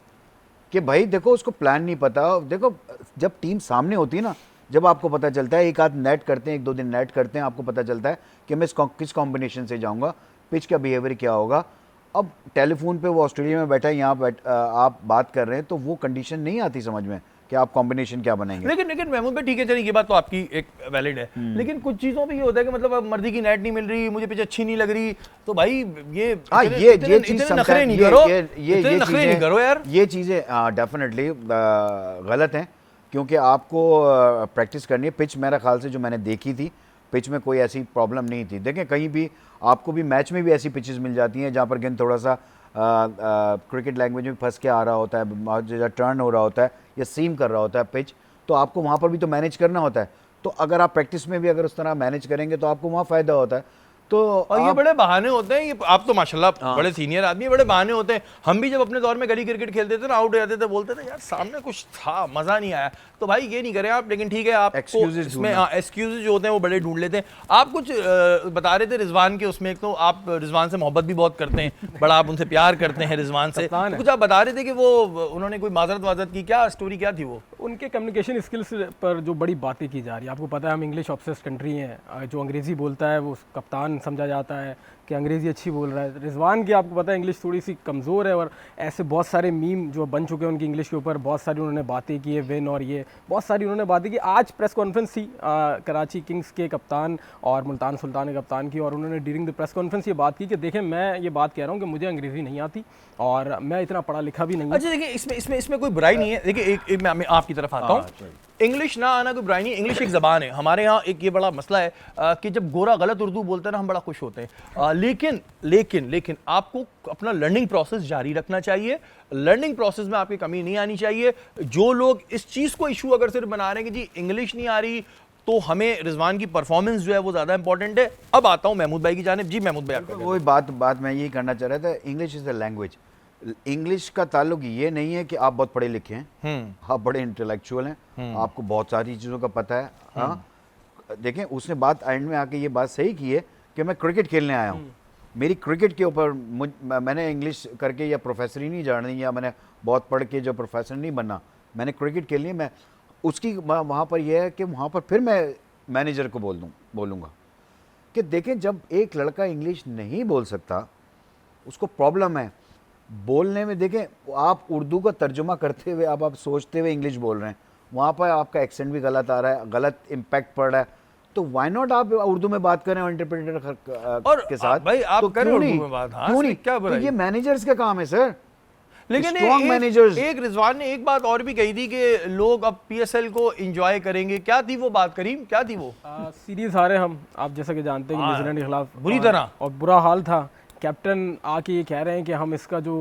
Speaker 2: कि भाई देखो उसको प्लान नहीं पता। देखो जब टीम सामने होती है ना, जब आपको पता चलता है, एक आध नेट करते हैं, 1-2 दिन नेट करते हैं, आपको पता चलता है कि मैं किस कॉम्बिनेशन से जाऊंगा, पिच का बिहेवियर क्या होगा। अब टेलीफोन पे वो ऑस्ट्रेलिया में बैठा है, यहाँ आप बात कर रहे हैं, तो वो कंडीशन नहीं आती समझ में कि आप कॉम्बिनेशन क्या बनाएंगे।
Speaker 1: लेकिन महमूद भाई ठीक है, चलिए ये बात तो आपकी एक वैलिड है, लेकिन कुछ चीज़ों पे ये होता है कि मतलब अब मर्दी की नेट नहीं मिल रही, मुझे पिच अच्छी नहीं लग रही, तो भाई ये
Speaker 2: चीज़
Speaker 1: नखरे नहीं करो,
Speaker 2: ये
Speaker 1: नखरे नहीं करो यार।
Speaker 2: ये चीज़ें डेफिनेटली गलत हैं, क्योंकि आपको प्रैक्टिस करनी है। पिच मेरा ख्याल से जो मैंने देखी थी, पिच में कोई ऐसी प्रॉब्लम नहीं थी। देखें कहीं भी आपको भी मैच में भी ऐसी पिचेस मिल जाती हैं जहाँ पर गेंद थोड़ा सा क्रिकेट लैंग्वेज में फंस के आ रहा होता है, बहुत ज़्यादा टर्न हो रहा होता है या सीम कर रहा होता है पिच, तो आपको वहाँ पर भी तो मैनेज करना होता है। तो अगर आप प्रैक्टिस में भी अगर उस तरह मैनेज करेंगे तो आपको वहाँ फ़ायदा होता है। तो
Speaker 1: और ये बड़े बहाने होते हैं, ये आप तो माशाल्लाह बड़े सीनियर आदमी, बड़े बहाने होते हैं। हम भी जब अपने दौर में गली क्रिकेट खेलते थे ना, आउट हो जाते थे, बोलते थे यार सामने कुछ था, मजा नहीं आया। तो भाई ये नहीं करें आप, लेकिन ठीक है आप इसमें एक्सक्यूजेज जो होते हैं वो बड़े ढूंढ लेते हैं। आप कुछ बता रहे थे रिजवान के उसमें, एक तो आप रिजवान से मोहब्बत भी बहुत करते हैं, बड़ा आप उनसे प्यार करते हैं रिजवान से, तो कुछ आप बता रहे थे कि वो उन्होंने कोई माजरत की, क्या स्टोरी क्या थी वो?
Speaker 3: उनके कम्युनिकेशन स्किल्स पर जो बड़ी बातें की जा रही है, आपको पता है हम इंग्लिश ऑब्सेस्ड कंट्री हैं, जो अंग्रेज़ी बोलता है वो कप्तान समझा जाता है कि अंग्रेज़ी अच्छी बोल रहा है। रिजवान की आपको पता है इंग्लिश थोड़ी सी कमज़ोर है, और ऐसे बहुत सारे मीम जो बन चुके हैं उनकी इंग्लिश के ऊपर, बहुत सारी उन्होंने बातें की है, विन और ये बहुत सारी उन्होंने बातें की। आज प्रेस कॉन्फ्रेंस थी कराची किंग्स के कप्तान और मुल्तान सुल्तान के कप्तान की, और उन्होंने ड्यूरिंग द प्रेस कॉन्फ्रेंस ये बात की कि देखें मैं ये बात कह रहा हूँ कि मुझे अंग्रेज़ी नहीं आती और मैं इतना पढ़ा लिखा भी नहीं हूँ।
Speaker 1: अच्छा देखिए, इसमें कोई बुराई नहीं है। देखिए एक मैं आपकी तरफ आता हूँ, इंग्लिश ना आना कोई बुराई नहीं, इंग्लिश एक ज़बान है। हमारे यहाँ एक ये बड़ा मसला है कि जब गोरा गलत उर्दू बोलता है ना, हम बड़ा खुश होते हैं। लेकिन आपको अपना लर्निंग प्रोसेस जारी रखना चाहिए, लर्निंग प्रोसेस में आपकी कमी नहीं आनी चाहिए। जो लोग इस चीज़ को इशू अगर सिर्फ बना रहे हैं कि जी इंग्लिश नहीं आ रही, तो हमें रिजवान की परफॉर्मेंस जो है वो ज़्यादा इंपॉर्टेंट है। अब आता हूँ महमूद भाई की जानिब। जी महमूद भाई, आपका
Speaker 2: वही बात मैं यही करना चाह रहा था, English is the language. English का ताल्लुक ये नहीं है कि आप बहुत पढ़े लिखे हैं, आप बड़े इंटेलेक्चुअल हैं, आपको बहुत सारी चीज़ों का पता है। हाँ, देखें उसने बात एंड में आके ये बात सही की है कि मैं क्रिकेट खेलने आया हूँ, मेरी क्रिकेट के ऊपर मैंने इंग्लिश करके या प्रोफेसर ही नहीं जानी, या मैंने बहुत पढ़ के जो प्रोफेसर नहीं बनना, मैंने क्रिकेट खेलनी है, मैं उसकी वहाँ पर यह है कि वहाँ पर फिर मैं मैनेजर को बोलूँगा कि देखें, जब एक लड़का इंग्लिश नहीं बोल सकता, उसको प्रॉब्लम है बोलने में। देखें, आप उर्दू का तर्जुमा करते हुए आप सोचते हुए इंग्लिश बोल रहे हैं, वहाँ पर आपका एक्सेंट भी गलत आ रहा है, गलत इम्पैक्ट पड़ रहा है, तो व्हाई नॉट आप उर्दू में बात करें और इंटरप्रेटर
Speaker 1: और
Speaker 2: के साथ।
Speaker 1: भाई आप
Speaker 2: तो
Speaker 1: करें
Speaker 2: क्यों
Speaker 1: उर्दू
Speaker 2: नहीं?
Speaker 1: में बात, हाँ,
Speaker 2: क्यों
Speaker 1: इसमें
Speaker 2: नहीं?
Speaker 1: क्या
Speaker 2: तो
Speaker 1: बुराई?
Speaker 2: ये मैनेजर्स का काम है सर।
Speaker 1: लेकिन
Speaker 2: स्ट्रॉन्ग मैनेजर्स।
Speaker 1: एक रिजवान ने एक बात और भी कही थी कि लोग अब पीएसएल को एंजॉय करेंगे। क्या थी वो बात करीम, क्या थी वो?
Speaker 3: सीरीज हारे हम, आप जैसा कि जानते हैं कि
Speaker 1: हाँ,
Speaker 3: न्यूजीलैंड के खिलाफ
Speaker 1: बुरी तरह।
Speaker 3: और बुरा हाल था। कैप्टन आके ये कह रहे हैं कि हम इसका जो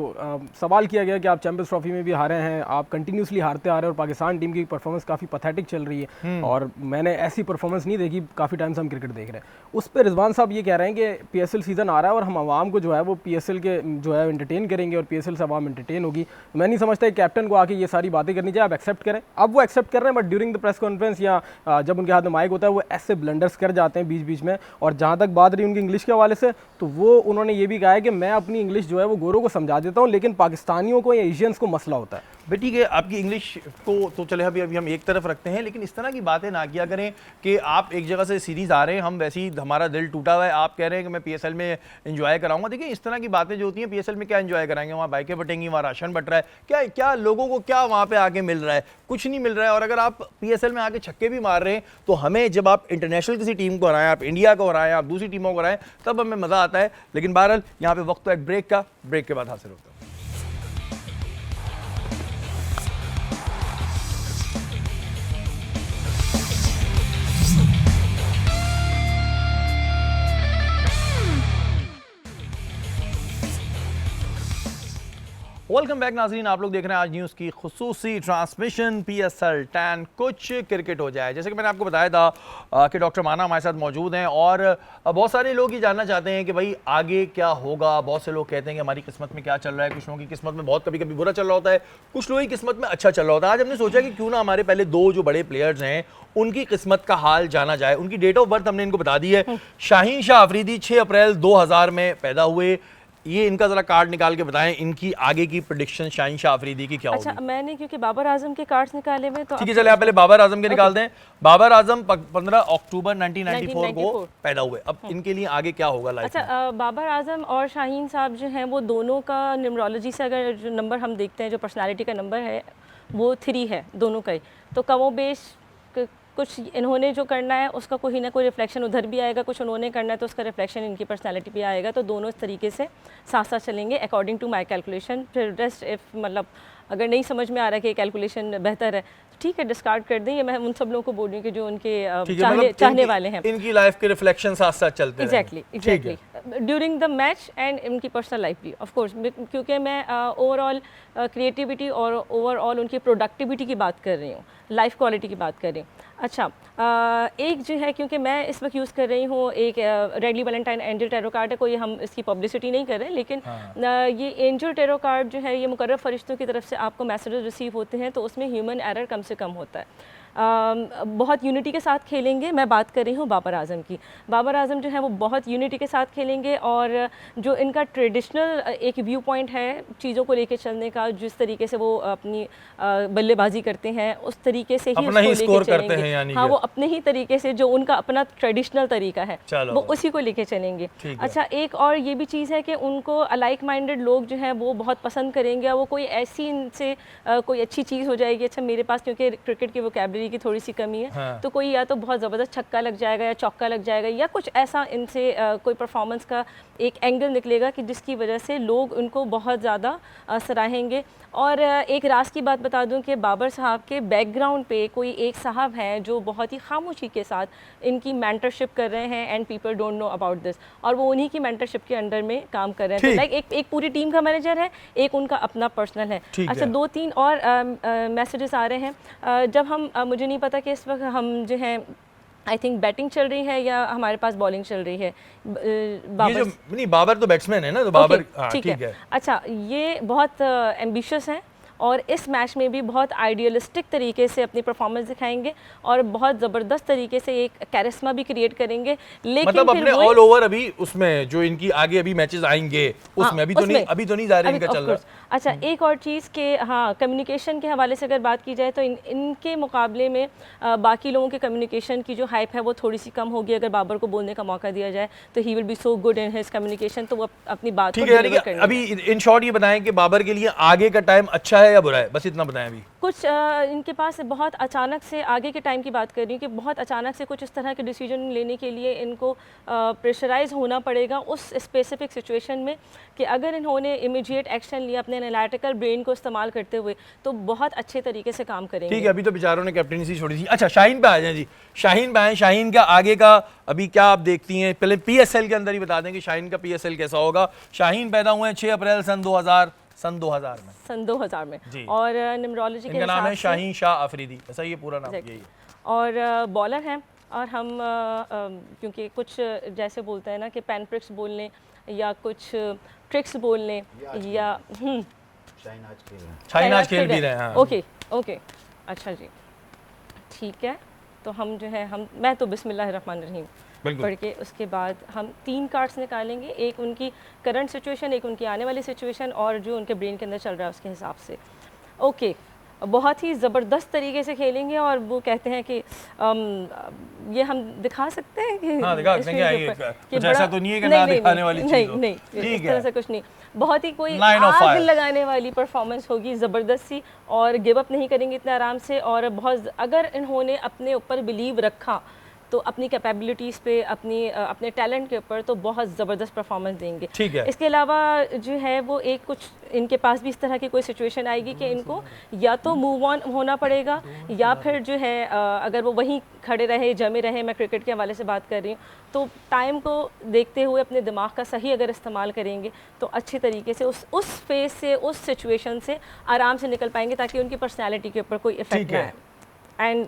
Speaker 3: सवाल किया गया कि आप चैंपियंस ट्रॉफी में भी हारे हैं, आप कंटिन्यूसली हारते आ रहे हैं और पाकिस्तान टीम की परफॉर्मेंस काफ़ी पैथेटिक चल रही है और मैंने ऐसी परफॉर्मेंस नहीं देखी काफ़ी टाइम से हम क्रिकेट देख रहे हैं। उस पर रिजवान साहब ये कह रहे हैं कि पीएसएल सीज़न आ रहा है और हम आवाम को जो है वो पीएसएल के जो है एंटरटेन करेंगे और पीएसएल से आवाम एंटरटेन होगी। मैं नहीं समझता कि कैप्टन को आके ये सारी बातें करनी चाहिए, आप एक्सेप्ट करें। अब वो एक्सेप्ट कर रहे हैं, but during the press conference या जब उनके हाथ में माइक होता है वो ऐसे ब्लंडर्स कर जाते हैं बीच बीच में। और जहाँ तक बात रही उनकी इंग्लिश के हवाले से, तो वो उन्होंने ये भी कहा है कि मैं अपनी इंग्लिश जो है वो गोरों को समझा देता हूँ, लेकिन पाकिस्तानियों को या एशियंस को मसला होता है।
Speaker 1: बेटी के आपकी इंग्लिश को तो चले अभी हम एक तरफ रखते हैं, लेकिन इस तरह की बातें ना किया करें कि आप एक जगह से सीरीज आ रहे हैं, हम वैसे ही हमारा दिल टूटा हुआ है, आप कह रहे हैं कि मैं पीएसएल में एंजॉय कराऊंगा। देखिए, इस तरह की बातें जो होती हैं, पीएसएल में क्या एंजॉय कराएंगे? वहाँ बाइकें बटेंगी, वहाँ राशन बट रहा है, क्या क्या लोगों को क्या वहाँ पे आके मिल रहा है? कुछ नहीं मिल रहा है। और अगर आप पीएसएल में आके छक्के भी मार रहे हैं, तो हमें जब आप इंटरनेशनल किसी टीम को हराएं, आप इंडिया को हराएं, आप दूसरी टीमों को हराएं, तब हमें मज़ा आता है। लेकिन बहरहाल यहाँ पे वक्त तो एक ब्रेक का, ब्रेक के बाद हासिल होता है। वेलकम बैक नाज़रीन, आप लोग देख रहे हैं आज न्यूज़ की खुसूसी ट्रांसमिशन पीएसएल 10 कुछ क्रिकेट हो जाए। जैसे कि मैंने आपको बताया था कि डॉक्टर माना हमारे साथ मौजूद हैं और बहुत सारे लोग ये जानना चाहते हैं कि भाई आगे क्या होगा। बहुत से लोग कहते हैं कि हमारी किस्मत में क्या चल रहा है। कुछ लोगों की किस्मत में बहुत कभी कभी बुरा चल रहा होता है, कुछ लोगों की किस्मत में अच्छा चल रहा होता है। आज हमने सोचा कि क्यों ना हमारे पहले दो जो बड़े प्लेयर्स हैं उनकी किस्मत का हाल जाना जाए। उनकी डेट ऑफ बर्थ हमने इनको बता दी है। शाहीन शाह अफरीदी 6 अप्रैल 2000 में पैदा हुए। ये इनका जरा कार्ड निकाल के बताएं, इनकी आगे की प्रेडिक्शन शाहीन शाह अफरीदी की क्या होगी?
Speaker 5: अच्छा, मैंने क्योंकि बाबर आजम के कार्ड्स निकाले हुए, तो
Speaker 1: ठीक है, चले आप पहले बाबर आजम के निकाल दें। बाबर आजम 15 अक्टूबर 1994 को पैदा हुए। अब इनके लिए आगे क्या होगा लाइफ में?
Speaker 5: अच्छा, बाबर आजम और शाहीन साहब जो हैं वो दोनों का न्यूमरोलॉजी से अगर जो नंबर हम देखते हैं, जो पर्सनालिटी का नंबर है वो 3 है दोनों का ही। तो कमोबेश कुछ इन्होंने जो करना है उसका कोई ना कोई रिफ्लेक्शन उधर भी आएगा, कुछ उन्होंने करना है तो उसका रिफ्लेक्शन इनकी पर्सनालिटी पे आएगा। तो दोनों इस तरीके से साथ साथ चलेंगे अकॉर्डिंग टू माय कैलकुलेशन। फिर रेस्ट इफ मतलब अगर नहीं समझ में आ रहा है कि कैलकुलेशन बेहतर है, ठीक है, डिस्कार्ड कर दें। ये मैं उन सब लोगों को बोल रही हूँ कि जो उनके चाहने वाले हैं,
Speaker 1: इनकी लाइफ के रिफ्लेक्शन साथ साथ चलते हैं।
Speaker 5: Exactly during the match and इनकी पर्सनल लाइफ भी ऑफ कोर्स, क्योंकि मैं ओवरऑल क्रिएटिविटी और ओवरऑल उनकी प्रोडक्टिविटी की बात कर रही हूँ, लाइफ क्वालिटी की बात कर रही हूँ। अच्छा, एक जो है, क्योंकि मैं इस वक्त यूज़ कर रही हूँ एक Radleigh Valentine angel tarot card है, कोई हम इसकी पब्लिसिटी नहीं कर रहे, लेकिन ये एंजल टैरो कार्ड जो है ये मुकर्रब फरिश्तों की तरफ से आपको मैसेजेस रिसीव होते हैं, तो उसमें ह्यूमन एरर कम से कम होता है। बहुत यूनिटी के साथ खेलेंगे। मैं बात कर रही हूँ बाबर आजम की। बाबर आजम जो है वो बहुत यूनिटी के साथ खेलेंगे और जो इनका ट्रेडिशनल एक व्यू पॉइंट है चीज़ों को लेके चलने का, जिस तरीके से वो अपनी बल्लेबाजी करते हैं उस तरीके से ही
Speaker 1: अपना ही
Speaker 5: उसको
Speaker 1: स्कोर
Speaker 5: लेके
Speaker 1: करते
Speaker 5: चलेंगे।
Speaker 1: हैं, यानी
Speaker 5: हाँ, वो अपने ही तरीके से जो उनका अपना ट्रेडिशनल तरीका है वो उसी को लेके चलेंगे। अच्छा, एक और ये भी चीज़ है कि उनको अलाइक माइंडेड लोग जो हैं वो बहुत पसंद करेंगे। वो कोई ऐसी इनसे कोई अच्छी चीज़ हो जाएगी, अच्छा मेरे पास क्योंकि क्रिकेट की वोकैबुलरी की थोड़ी सी कमी है, हाँ। तो कोई या तो बहुत ज़बरदस्त छक्का लग जाएगा या चौका लग जाएगा या कुछ ऐसा इनसे कोई परफॉर्मेंस का एक एंगल निकलेगा कि जिसकी वजह से लोग उनको बहुत ज़्यादा सराहेंगे। और एक राज की बात बता दूं कि बाबर साहब के बैकग्राउंड पे कोई एक साहब हैं जो बहुत ही खामोशी के साथ इनकी मेंटरशिप कर रहे हैं and people don't know about this, और वो उन्हीं की मेंटरशिप के अंडर में काम कर रहे हैं। तो लाइक एक पूरी टीम का मैनेजर है, एक उनका अपना पर्सनल है। अच्छा, 2-3 और मैसेजेस आ रहे हैं। जब हम मुझे नहीं पता कि इस वक्त हम जो हैं आई थिंक बैटिंग चल रही है या हमारे पास बॉलिंग चल रही है।
Speaker 1: बाबर तो बैट्समैन है ना, तो बाबर ठीक है।
Speaker 5: अच्छा, ये बहुत एम्बिशियस हैं
Speaker 4: और इस मैच में भी बहुत आइडियलिस्टिक तरीके से अपनी परफॉर्मेंस दिखाएंगे और बहुत ज़बरदस्त तरीके से एक कैरिस्मा भी क्रिएट करेंगे। लेकिन
Speaker 1: मतलब
Speaker 4: फिर
Speaker 1: अपने
Speaker 4: वही-
Speaker 1: ऑल ओवर अभी उसमें जो इनकी आगे अभी मैचेस आएंगे उसमें अभी तो नहीं जा रहा इनका चल रहा है।
Speaker 4: अच्छा, एक और चीज़ के हाँ, कम्युनिकेशन के हवाले से अगर बात की जाए तो इनके मुकाबले में बाकी लोगों के कम्युनिकेशन की जो हाइप है वो थोड़ी सी कम होगी। अगर बाबर को बोलने का मौका दिया जाए तो he will be so good in his communication, तो वो अपनी बात को
Speaker 1: ठीक है, यानी
Speaker 4: डिलीवर
Speaker 1: कि
Speaker 4: करेंगे।
Speaker 1: अभी इन शॉर्ट ये बताएं कि बाबर के लिए आगे का टाइम अच्छा है या बुरा है, बस इतना बताएं अभी।
Speaker 4: कुछ इनके पास बहुत अचानक से आगे के टाइम की बात कर रही हूँ कि बहुत अचानक से कुछ इस तरह के डिसीजन लेने के लिए इनको प्रेशराइज होना पड़ेगा उस स्पेसिफिक सिचुएशन में कि अगर इन्होंने इमीडिएट एक्शन लिया अपने एनालिटिकल ब्रेन को इस्तेमाल करते हुए तो बहुत अच्छे तरीके से काम करेंगे।
Speaker 1: ठीक है, अभी तो बेचारों ने कैप्टनसी छोड़ी थी। अच्छा, शाहीन पे आ जाएं जी, शाहीन पे आए। शाहीन का आगे का अभी क्या आप देखती हैं? पहले पीएसएल के अंदर ही बता दें कि शाहीन का पीएसएल कैसा होगा। शाहीन पैदा हुए हैं 6 अप्रैल सन 2000 में।
Speaker 4: सन 2000 में
Speaker 1: जी।
Speaker 4: और न्यूमरोलॉजी के
Speaker 1: इनका नाम है
Speaker 4: हिसाब से
Speaker 1: शाहीन शाह अफरीदी, ऐसा ये पूरा नाम यही है।
Speaker 4: और बॉलर हैं और हम क्योंकि कुछ जैसे बोलते हैं ना कि पैन ट्रिक्स बोल लें या कुछ ट्रिक्स बोल लें या
Speaker 2: शाहीन आज खेल रहे हैं।
Speaker 1: शाहीन आज खेल भी रहे हैं। हाँ।
Speaker 4: ओके ओके, अच्छा जी, ठीक है। तो हम जो है मैं तो बिस्मिल्लाहिर्रहमानिर्रहीम
Speaker 1: बिल्कुल।
Speaker 4: पढ़ के उसके बाद हम 3 कार्ड्स निकालेंगे, एक उनकी करंट सिचुएशन, एक उनकी आने वाली सिचुएशन और जो उनके ब्रेन के अंदर चल रहा है उसके हिसाब से। ओके, बहुत ही ज़बरदस्त तरीके से खेलेंगे और वो कहते हैं कि ये हम दिखा सकते हैं कि
Speaker 1: हाँ, दिखा सकते हैं
Speaker 4: स्क्रीन
Speaker 1: कि
Speaker 4: के ऊपर
Speaker 1: ये
Speaker 4: कि
Speaker 1: कुछ ऐसा तो नहीं है कि ना दिखाने वाली चीज़ हो।
Speaker 4: नहीं,
Speaker 1: ठीक
Speaker 4: इस
Speaker 1: है।
Speaker 4: तरह से कुछ नहीं, बहुत ही कोई
Speaker 1: Line of
Speaker 4: आग
Speaker 1: fire।
Speaker 4: लगाने वाली परफॉर्मेंस होगी ज़बरदस्त सी, और गिव अप नहीं करेंगे इतना आराम से। और बहुत अगर इन्होंने अपने ऊपर बिलीव रखा तो अपनी कैपेबिलिटीज़ पे अपने टैलेंट के ऊपर तो बहुत ज़बरदस्त परफॉर्मेंस देंगे।
Speaker 1: ठीक है।
Speaker 4: इसके अलावा जो है वो एक कुछ इनके पास भी इस तरह की कोई सिचुएशन आएगी कि इनको या तो मूव ऑन होना पड़ेगा या फिर जो है अगर वो वहीं खड़े रहे जमे रहे, मैं क्रिकेट के हवाले से बात कर रही हूँ, तो टाइम को देखते हुए अपने दिमाग का सही अगर इस्तेमाल करेंगे तो अच्छे तरीके से उस फेज से उस सिचुएशन से आराम से निकल पाएंगे ताकि उनकी पर्सनैलिटी के ऊपर कोई इफेक्ट
Speaker 1: ठीक
Speaker 4: ना
Speaker 1: है।
Speaker 4: आए। एंड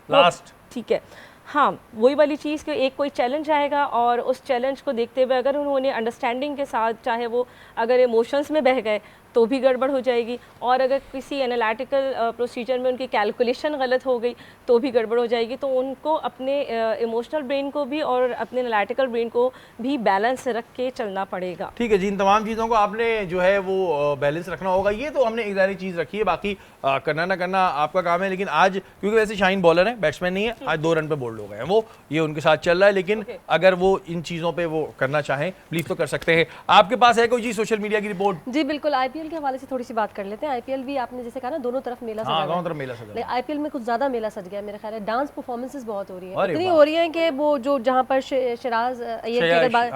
Speaker 1: लास्ट
Speaker 4: ठीक है, हाँ, वही वाली चीज़ कि एक कोई चैलेंज आएगा और उस चैलेंज को देखते हुए अगर उन्होंने अंडरस्टैंडिंग के साथ, चाहे वो अगर इमोशंस में बह गए तो भी गड़बड़ हो जाएगी, और अगर किसी एनालिटिकल प्रोसीजर में उनकी कैलकुलेशन गलत हो गई तो भी गड़बड़ हो जाएगी। तो उनको अपने इमोशनल ब्रेन को भी और अपने एनालिटिकल ब्रेन को भी बैलेंस रख के चलना पड़ेगा।
Speaker 1: ठीक है जी, इन तमाम चीज़ों को आपने जो है वो बैलेंस रखना होगा। ये तो हमने एक सारी चीज़ रखी है, बाकी करना ना करना आपका काम है। लेकिन आज क्योंकि वैसे शाहीन बॉलर है, बैट्समैन नहीं है, आज 2 रन पे बोल्ड हो गए हैं वो, ये उनके साथ चल रहा है। लेकिन अगर वो इन चीज़ों पे वो करना चाहें बिलीव तो कर सकते हैं। आपके पास है कोई चीज़ सोशल मीडिया की रिपोर्ट?
Speaker 5: जी बिल्कुल, आईपीएल के हवाले से थोड़ी सी बात कर लेते हैं। आईपीएल भी आपने जैसे कहा ना, दोनों तरफ मेला सजा
Speaker 1: हाँ,
Speaker 5: हुआ है।
Speaker 1: दोनों तरफ मेला सजा।
Speaker 5: आईपीएल में कुछ ज्यादा मेला सज गया है मेरा ख्याल है। डांस परफॉर्मेंसेस बहुत हो रही है,
Speaker 1: अरे
Speaker 5: इतनी
Speaker 1: वाह।
Speaker 5: हो रही है कि वो जो जहाँ पर शिराज अय्यर की अगर बात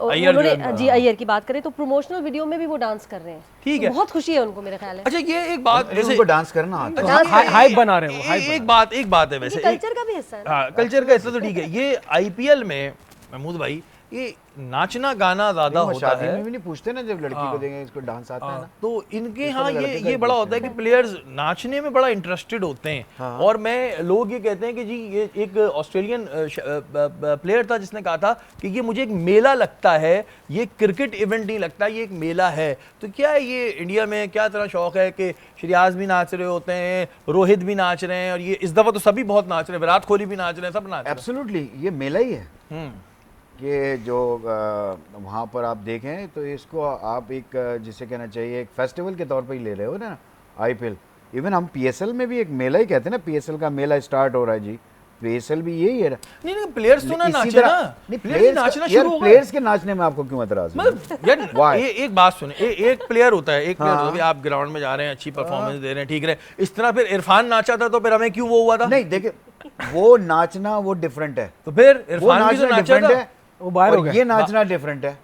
Speaker 1: अय्यर जो है,
Speaker 5: उन्होंने जी अय्यर की बात करें तो प्रमोशनल वीडियो में भी वो डांस कर रहे हैं।
Speaker 1: ठीक
Speaker 5: तो
Speaker 1: है।
Speaker 5: बहुत खुशी है उनको मेरा ख्याल है।
Speaker 1: अच्छा, ये एक बात
Speaker 2: जैसे उनको डांस करना आता है।
Speaker 3: हाइप बना रहे हैं वो, हाइप
Speaker 1: एक बात है वैसे,
Speaker 5: कल्चर का भी हिस्सा है ना।
Speaker 1: हाँ, कल्चर का हिस्सा तो ठीक है। ये आईपीएल में महमूद भाई ये नाचना गाना ज्यादा
Speaker 2: वो
Speaker 1: होता
Speaker 2: शादी
Speaker 1: है,
Speaker 2: में भी नहीं पूछते ना, जब लड़की को देंगे इसको डांस आता है ना।
Speaker 1: तो इनके
Speaker 2: इसको
Speaker 1: यहाँ
Speaker 2: तो लड़के का
Speaker 1: ये
Speaker 2: ही
Speaker 1: बड़ा
Speaker 2: पूछते
Speaker 1: होता है कि प्लेयर्स नाचने में बड़ा इंटरेस्टेड होते हैं। और मैं लोग ये कहते हैं कि जी ये एक ऑस्ट्रेलियन प्लेयर था जिसने कहा था कि ये मुझे एक मेला लगता है, ये क्रिकेट इवेंट नहीं लगता, ये एक मेला है। तो क्या है ये इंडिया में क्या तरह शौक है कि श्रेयास भी नाच रहे होते हैं, रोहित भी नाच रहे हैं, और ये इस दफा तो सभी बहुत नाच रहे हैं, विराट कोहली भी नाच रहे हैं, सब नाच रहे
Speaker 2: एब्सोल्युटली, ये मेला ही है।
Speaker 1: हैं।
Speaker 2: कि जो वहाँ पर आप देखें तो इसको आप एक जिसे कहना चाहिए एक फेस्टिवल के तौर पे ही ले रहे हो ना आईपीएल। इवन हम पीएसएल में भी एक मेला ही कहते हैं ना, पीएसएल का मेला स्टार्ट हो रहा है जी, पीएसएल भी यही है।
Speaker 1: नहीं, प्लेयर्स तो ना
Speaker 2: इसी
Speaker 1: नाचे
Speaker 2: तरह-
Speaker 1: ना,
Speaker 2: नहीं,
Speaker 1: प्लेयर्स नाचना
Speaker 2: यार,
Speaker 1: शुरू हो गए।
Speaker 2: प्लेयर्स के नाचने में आपको क्यों एतराज है?
Speaker 1: मतलब यार
Speaker 2: Why?
Speaker 1: एक बात सुने, एक प्लेयर होता है, एक प्लेयर
Speaker 2: हाँ।
Speaker 1: होता है, आप ग्राउंड में जा रहे हैं, अच्छी परफॉर्मेंस दे रहे हैं, ठीक रहे, इस तरह फिर इरफान नाचा था तो फिर हमें क्यों वो हुआ था?
Speaker 2: नहीं देखिए, वो नाचना वो डिफरेंट है,
Speaker 1: तो फिर
Speaker 2: वो
Speaker 1: इरफान भी तो
Speaker 2: नाचना
Speaker 1: नाचा
Speaker 2: डिफरेंट
Speaker 1: था।
Speaker 2: है,
Speaker 3: वो बाहर हो
Speaker 2: और
Speaker 3: गए।
Speaker 2: ये नाचना डिफरेंट है।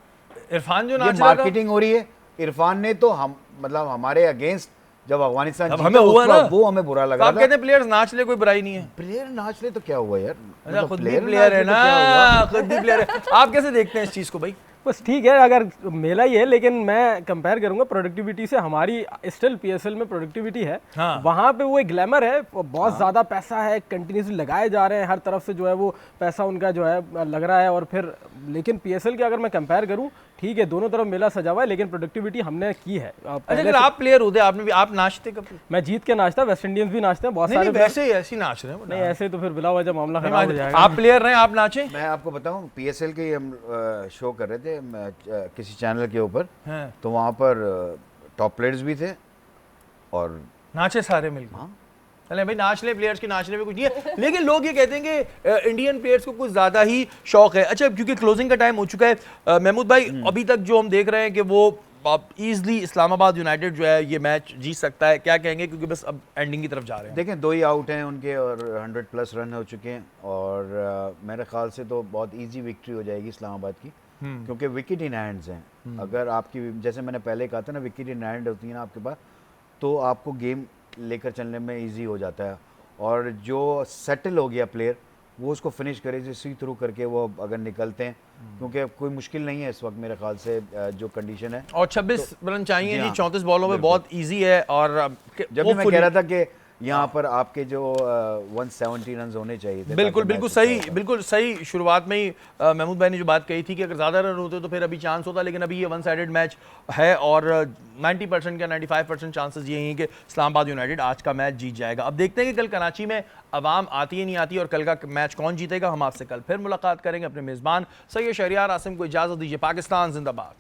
Speaker 1: इरफान जो
Speaker 2: ये
Speaker 1: नाच रहा था,
Speaker 2: मार्केटिंग हो रही है। इरफान ने तो हम मतलब हमारे अगेंस्ट जब अफगानिस्तान
Speaker 1: अब
Speaker 2: जीता,
Speaker 1: हमें हुआ
Speaker 2: उस
Speaker 1: ना,
Speaker 2: वक्त वो हमें बुरा
Speaker 1: तो
Speaker 2: लगा
Speaker 1: आप
Speaker 2: था।
Speaker 1: कहते हैं प्लेयर्स नाच ले, कोई बुराई नहीं है।
Speaker 2: प्लेयर नाच ले तो क्या हुआ यार?
Speaker 1: अच्छा,
Speaker 2: मतलब
Speaker 1: खुद भी
Speaker 2: player
Speaker 1: प्लेयर
Speaker 2: नाच
Speaker 1: है
Speaker 2: ले तो क्या हुआ?
Speaker 1: ना, खुद भी प्लेयर है। आप कैसे देखते हैं इस चीज को भाई?
Speaker 3: बस ठीक है, अगर मेला ही है, लेकिन मैं कंपेयर करूंगा प्रोडक्टिविटी से। हमारी स्टिल पीएसएल में प्रोडक्टिविटी है,
Speaker 1: हाँ।
Speaker 3: वहाँ पे वो एक ग्लैमर है, वो बहुत ज़्यादा पैसा है, कंटिन्यूसली लगाए जा रहे हैं, हर तरफ से जो है वो पैसा उनका जो है लग रहा है। और फिर लेकिन पीएसएल के अगर मैं कंपेयर करूँ, ठीक है, दोनों तरफ मेला सजा हुआ है, लेकिन प्रोडक्टिविटी हमने की है।
Speaker 1: अच्छा, अगर आप प्लेयर होते आपने भी, आप नाचते कब?
Speaker 3: मैं जीत के नाचता, वेस्ट इंडियंस भी नाचते हैं बहुत
Speaker 1: नहीं,
Speaker 3: सारे
Speaker 1: नहीं, वैसे ही ऐसे ही नाच रहे हैं वो।
Speaker 3: नहीं ऐसे तो फिर बिला वजह मामला
Speaker 1: नहीं,
Speaker 3: खराब हो जाएगा।
Speaker 1: आप प्लेयर रहे, आप नाचे?
Speaker 2: मैं आपको बताऊं, PSL के हम शो कर रहे थे किसी चैनल के ऊपर,
Speaker 1: हैं,
Speaker 2: तो वहाँ पर टॉप प्लेयर्स भी थे और
Speaker 1: नाचे सारे मिलकर।
Speaker 2: हाँ।
Speaker 1: चले भाई, नाच ले, प्लेयर्स के नाचने में कुछ नहीं है, लेकिन लोग ये कहते हैं कि इंडियन प्लेयर्स को कुछ ज़्यादा ही शौक है। अच्छा, क्योंकि क्लोजिंग का टाइम हो चुका है, महमूद भाई, अभी तक जो हम देख रहे हैं कि वो ईजिली इस्लामाबाद यूनाइटेड जो है ये मैच जीत सकता है, क्या कहेंगे? क्योंकि बस अब एंडिंग की तरफ जा रहे हैं।
Speaker 2: देखें 2 ही आउट हैं उनके और 100+ रन हो चुके हैं, और मेरे ख्याल से तो बहुत इजी विक्ट्री हो जाएगी इस्लामाबाद की, क्योंकि विकेट इन हैंड्स हैं। अगर आपकी, जैसे मैंने पहले कहा था ना, विकेट इन हैंड होती है ना आपके पास, तो आपको गेम लेकर चलने में इजी हो जाता है, और जो सेटल हो गया प्लेयर वो उसको फिनिश करे, जो सी थ्रू करके वो अगर निकलते हैं, क्योंकि कोई मुश्किल नहीं है इस वक्त मेरे ख्याल से जो कंडीशन है।
Speaker 1: और 26 रन चाहिए जी,
Speaker 2: हाँ,
Speaker 1: 34 बॉलों में,
Speaker 2: बिल्कुल।
Speaker 1: बहुत इजी है। और
Speaker 2: जब भी मैं कह रहा था कि यहाँ पर आपके जो 170 रन होने चाहिए थे,
Speaker 1: बिल्कुल
Speaker 2: ताकि
Speaker 1: बिल्कुल
Speaker 2: मैच अच्छा
Speaker 1: सही,
Speaker 2: होता।
Speaker 1: बिल्कुल सही। शुरुआत में ही महमूद भाई ने जो बात कही थी कि अगर ज़्यादा रन होते तो फिर अभी चांस होता, लेकिन अभी ये 1 साइडेड मैच है और 90% का 95% चांसेस ये हैं कि इस्लामाबाद यूनाइटेड आज का मैच जीत जाएगा। अब देखते हैं कि कल कराची में अवाम आती है नहीं आती और कल का मैच कौन जीतेगा। हम आपसे कल फिर मुलाकात करेंगे। अपने मेज़बान सैयद शहरियार आसिम को इजाज़त दीजिए। पाकिस्तान जिंदाबाद।